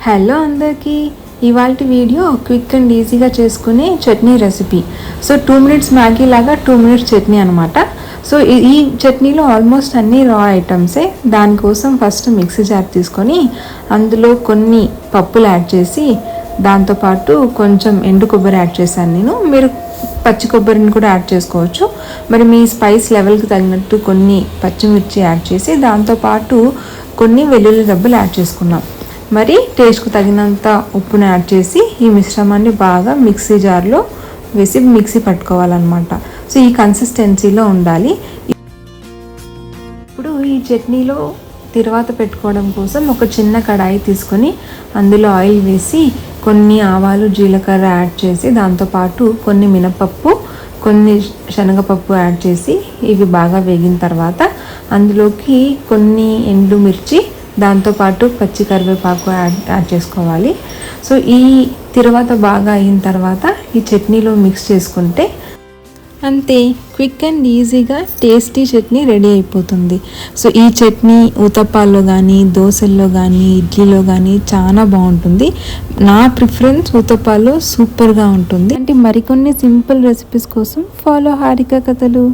Hello అందరికీ, ఇవాళ video quick and ఈజీగా చేసుకునే chutney recipe. So 2 minutes Maggi లాగా 2 మినిట్స్ చట్నీ అనమాట. సో ఈ చట్నీలో ఆల్మోస్ట్ అన్ని రా ఐటమ్సే. దానికోసం ఫస్ట్ మిక్సీ జార్ తీసుకొని అందులో కొన్ని పప్పులు యాడ్ చేసి, దాంతోపాటు కొంచెం ఎండు కొబ్బరి యాడ్ చేశాను నేను. మీరు పచ్చి కొబ్బరిని కూడా యాడ్ చేసుకోవచ్చు. మరి మీ స్పైస్ లెవెల్కి తగినట్టు కొన్ని పచ్చిమిర్చి యాడ్ చేసి, దాంతోపాటు కొన్ని వెల్లుల్లి రబ్బలు యాడ్ చేసుకున్నాం. మరి టేస్ట్కు తగినంత ఉప్పును యాడ్ చేసి ఈ మిశ్రమాన్ని బాగా మిక్సీ జార్లో వేసి మిక్సీ పట్టుకోవాలన్నమాట. సో ఈ కన్సిస్టెన్సీలో ఉండాలి. ఇప్పుడు ఈ చట్నీలో తిరువాత పెట్టుకోవడం కోసం ఒక చిన్న కడాయి తీసుకొని అందులో ఆయిల్ వేసి కొన్ని ఆవాలు జీలకర్ర యాడ్ చేసి, దాంతోపాటు కొన్ని మినపప్పు కొన్ని శనగపప్పు యాడ్ చేసి ఇవి బాగా వేగిన తర్వాత అందులోకి కొన్ని ఎండుమిర్చి దాంతోపాటు పచ్చి కరివేపాకు యాడ్ చేసుకోవాలి. సో ఈ తిరువాత బాగా అయిన తర్వాత ఈ చట్నీలో మిక్స్ చేసుకుంటే అంతే, క్విక్ అండ్ ఈజీగా టేస్టీ చట్నీ రెడీ అయిపోతుంది. సో ఈ చట్నీ ఉతప్పాల్లో కానీ దోశల్లో కానీ ఇడ్లీలో కానీ చాలా బాగుంటుంది. నా ప్రిఫరెన్స్ ఉతప్పాల్లో సూపర్గా ఉంటుంది. అంటే మరికొన్ని సింపుల్ రెసిపీస్ కోసం ఫాలో హారిక కథలు.